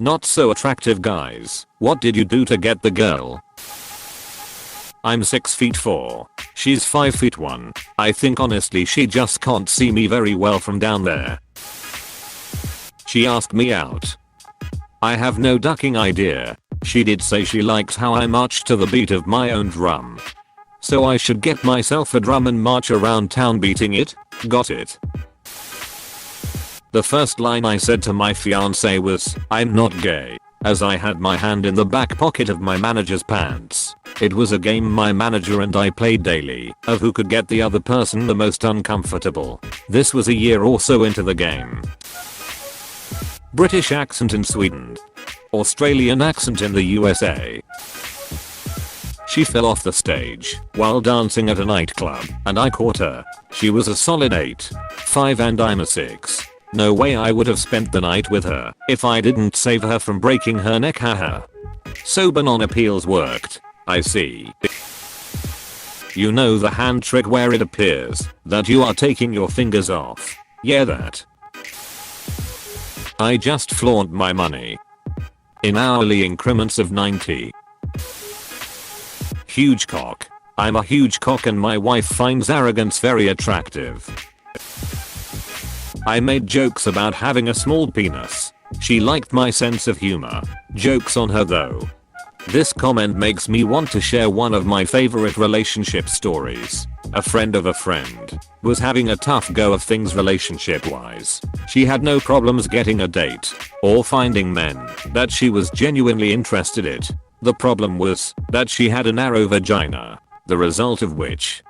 Not so attractive guys. What did you do to get the girl? I'm 6 feet 4. She's 5 feet 1. I think honestly she just can't see me very well from down there. She asked me out. I have no ducking idea. She did say she likes how I march to the beat of my own drum. So I should get myself a drum and march around town beating it? Got it. The first line I said to my fiance was, "I'm not gay," as I had my hand in the back pocket of my manager's pants. It was a game my manager and I played daily of who could get the other person the most uncomfortable. This was a year or so into the game. British accent in Sweden. Australian accent in the USA. She fell off the stage while dancing at a nightclub and I caught her. She was a solid 8'5" and I'm a 6. No way I would have spent the night with her if I didn't save her from breaking her neck, haha. So banana peels worked. I see. You know the hand trick where it appears that you are taking your fingers off? Yeah, that. I just flaunt my money in hourly increments of 90. Huge cock. I'm a huge cock and my wife finds arrogance very attractive. I made jokes about having a small penis. She liked my sense of humor. Jokes on her though. This comment makes me want to share one of my favorite relationship stories. A friend of a friend was having a tough go of things relationship wise. She had no problems getting a date or finding men that she was genuinely interested in. The problem was that she had a narrow vagina, the result of which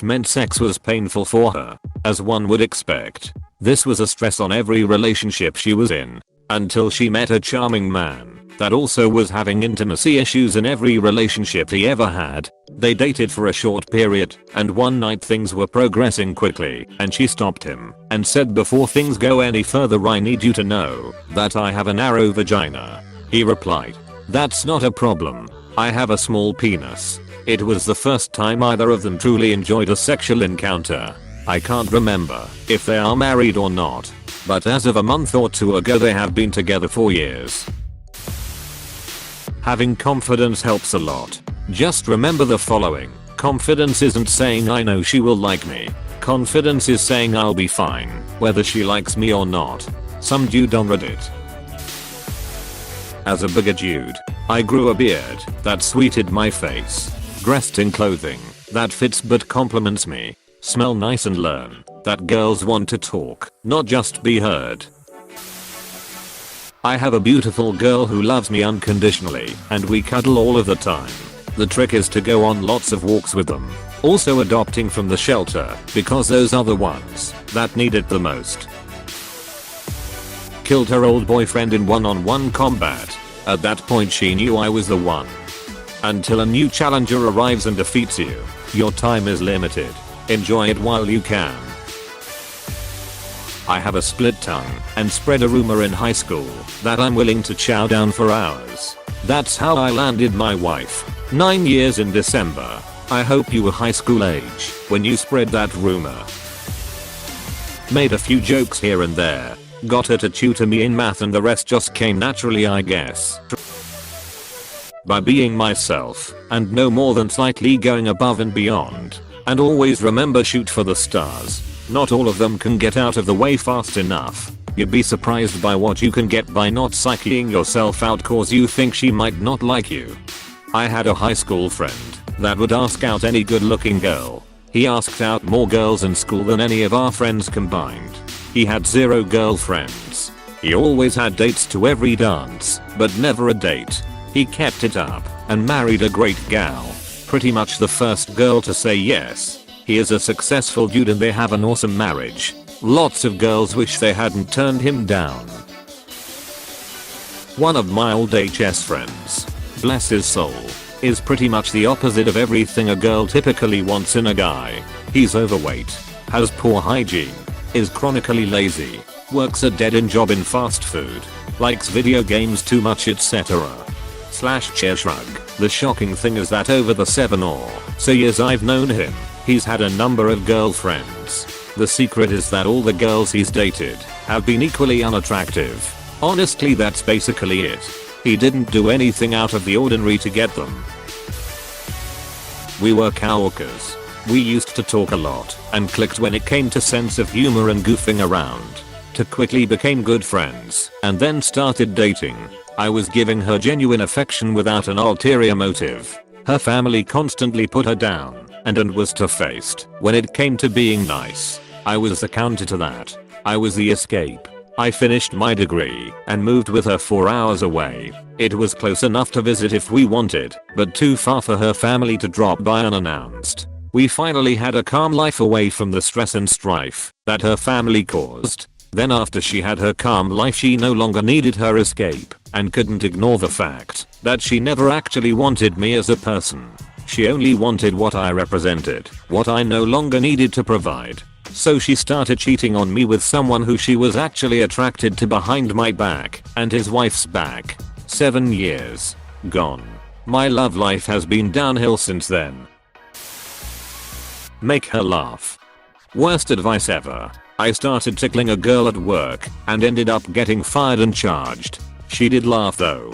meant sex was painful for her, as one would expect. This was a stress on every relationship she was in, until she met a charming man that also was having intimacy issues in every relationship he ever had. They dated for a short period, and one night things were progressing quickly, and she stopped him and said, "Before things go any further, I need you to know that I have a narrow vagina." He replied, "That's not a problem. I have a small penis." It was the first time either of them truly enjoyed a sexual encounter. I can't remember if they are married or not, but as of a month or two ago they have been together for years. Having confidence helps a lot. Just remember the following. Confidence isn't saying I know she will like me. Confidence is saying I'll be fine, whether she likes me or not. Some dude on Reddit. As a bigger dude, I grew a beard that sweeted my face. Dressed in clothing that fits but compliments me. Smell nice and learn that girls want to talk, not just be heard. I have a beautiful girl who loves me unconditionally and we cuddle all of the time. The trick is to go on lots of walks with them. Also adopting from the shelter because those are the ones that need it the most. Killed her old boyfriend in one-on-one combat. At that point she knew I was the one. Until a new challenger arrives and defeats you, your time is limited. Enjoy it while you can. I have a split tongue and spread a rumor in high school that I'm willing to chow down for hours. That's how I landed my wife. 9 years in December. I hope you were high school age when you spread that rumor. Made a few jokes here and there. Got her to tutor me in math and the rest just came naturally, I guess. By being myself and no more than slightly going above and beyond. And always remember, shoot for the stars. Not all of them can get out of the way fast enough. You'd be surprised by what you can get by not psyching yourself out cause you think she might not like you. I had a high school friend that would ask out any good looking girl. He asked out more girls in school than any of our friends combined. He had 0 girlfriends. He always had dates to every dance, but never a date. He kept it up and married a great gal. Pretty much the first girl to say yes. He is a successful dude and they have an awesome marriage. Lots of girls wish they hadn't turned him down. One of my old HS friends, bless his soul, is pretty much the opposite of everything a girl typically wants in a guy. He's overweight, has poor hygiene, is chronically lazy, works a dead-end job in fast food, likes video games too much, etc. Chair shrug. The shocking thing is that over the 7 or so years I've known him, he's had a number of girlfriends. The secret is that all the girls he's dated have been equally unattractive. Honestly, that's basically it. He didn't do anything out of the ordinary to get them. We were coworkers. We used to talk a lot and clicked when it came to sense of humor and goofing around. To quickly became good friends and then started dating. I was giving her genuine affection without an ulterior motive. Her family constantly put her down and was tough-faced when it came to being nice. I was the counter to that. I was the escape. I finished my degree and moved with her 4 hours away. It was close enough to visit if we wanted, but too far for her family to drop by unannounced. We finally had a calm life away from the stress and strife that her family caused. Then after she had her calm life, she no longer needed her escape and couldn't ignore the fact that she never actually wanted me as a person. She only wanted what I represented, what I no longer needed to provide. So she started cheating on me with someone who she was actually attracted to behind my back and his wife's back. 7 years gone. My love life has been downhill since then. Make her laugh. Worst advice ever. I started tickling a girl at work and ended up getting fired and charged. She did laugh though.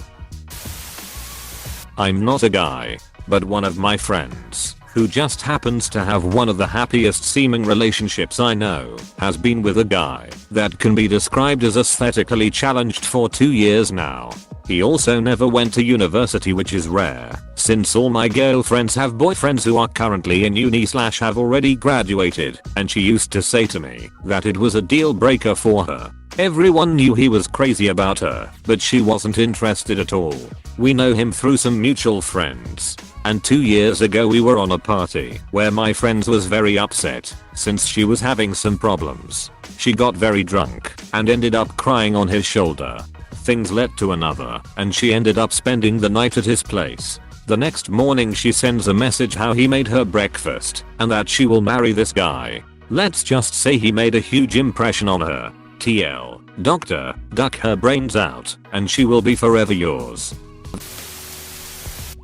I'm not a guy, but one of my friends, who just happens to have one of the happiest seeming relationships I know, has been with a guy that can be described as aesthetically challenged for 2 years now. He also never went to university, which is rare, since all my girlfriends have boyfriends who are currently in uni/have already graduated, and she used to say to me that it was a deal breaker for her. Everyone knew he was crazy about her, but she wasn't interested at all. We know him through some mutual friends. And 2 years ago we were on a party where my friend was very upset since she was having some problems. She got very drunk and ended up crying on his shoulder. Things led to another and she ended up spending the night at his place. The next morning she sends a message how he made her breakfast and that she will marry this guy. Let's just say he made a huge impression on her. TL. Doctor, duck her brains out and she will be forever yours.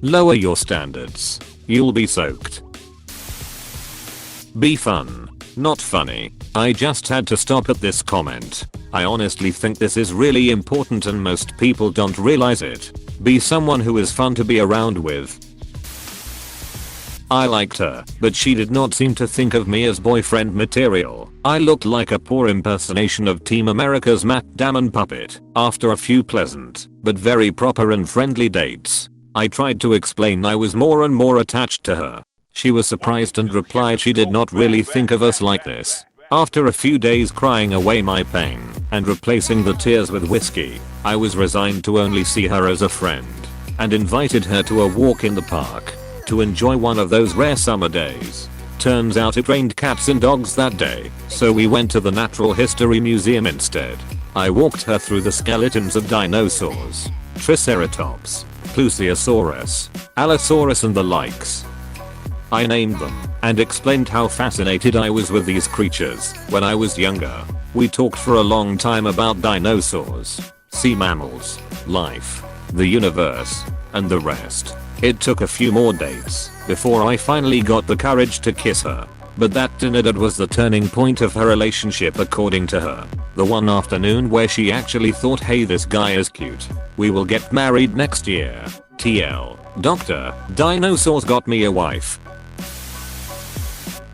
Lower your standards. You'll be soaked. Be fun. Not funny. I just had to stop at this comment. I honestly think this is really important and most people don't realize it. Be someone who is fun to be around with. I liked her, but she did not seem to think of me as boyfriend material. I looked like a poor impersonation of Team America's Matt Damon puppet after a few pleasant, but very proper and friendly dates. I tried to explain I was more and more attached to her. She was surprised and replied she did not really think of us like this. After a few days crying away my pain and replacing the tears with whiskey, I was resigned to only see her as a friend and invited her to a walk in the park to enjoy one of those rare summer days. Turns out it rained cats and dogs that day, so we went to the Natural History Museum instead. I walked her through the skeletons of dinosaurs, Triceratops, Plesiosaurus, Allosaurus and the likes. I named them and explained how fascinated I was with these creatures when I was younger. We talked for a long time about dinosaurs, sea mammals, life, the universe, and the rest. It took a few more dates before I finally got the courage to kiss her. But that dinner date was the turning point of her relationship according to her. The one afternoon where she actually thought, hey, this guy is cute. We will get married next year. TL. Doctor, dinosaurs got me a wife.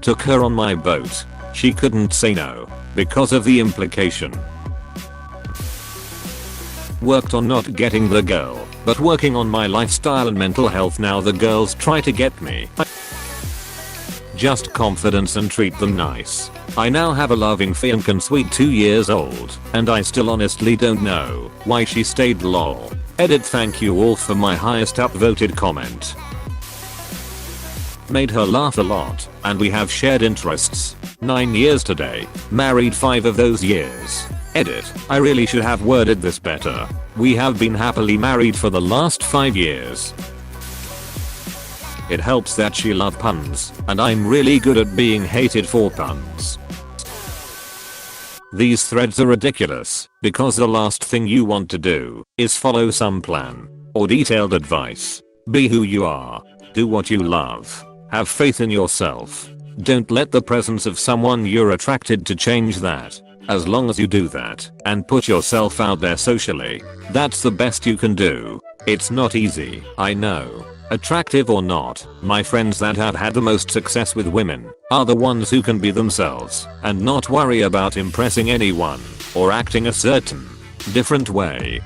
Took her on my boat. She couldn't say no because of the implication. Worked on not getting the girl, but working on my lifestyle and mental health. Now the girls try to get me. Just confidence and treat them nice. I now have a loving fiancé sweet 2 years old, and I still honestly don't know why she stayed lol. Edit. Thank you all for my highest upvoted comment. Made her laugh a lot, and we have shared interests. 9 years today, married 5 of those years. Edit. I really should have worded this better. We have been happily married for the last 5 years. It helps that she loves puns, and I'm really good at being hated for puns. These threads are ridiculous, because the last thing you want to do is follow some plan or detailed advice. Be who you are. Do what you love. Have faith in yourself. Don't let the presence of someone you're attracted to change that. As long as you do that and put yourself out there socially, that's the best you can do. It's not easy, I know. Attractive or not, my friends that have had the most success with women are the ones who can be themselves and not worry about impressing anyone or acting a certain different way.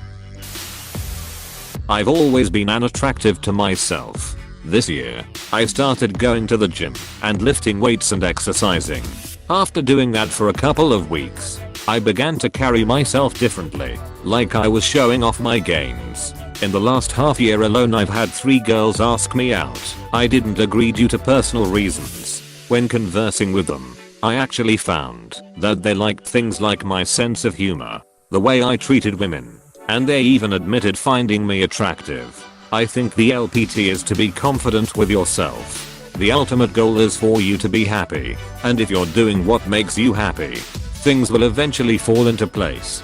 I've always been unattractive to myself. This year, I started going to the gym and lifting weights and exercising. After doing that for a couple of weeks, I began to carry myself differently, like I was showing off my gains. In the last half year alone I've had 3 girls ask me out. I didn't agree due to personal reasons. When conversing with them, I actually found that they liked things like my sense of humor, the way I treated women, and they even admitted finding me attractive. I think the LPT is to be confident with yourself. The ultimate goal is for you to be happy, and if you're doing what makes you happy, things will eventually fall into place.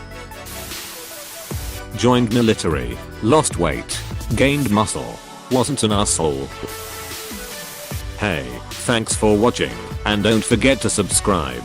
Joined military, lost weight, gained muscle, wasn't an asshole. Hey, thanks for watching, and don't forget to subscribe.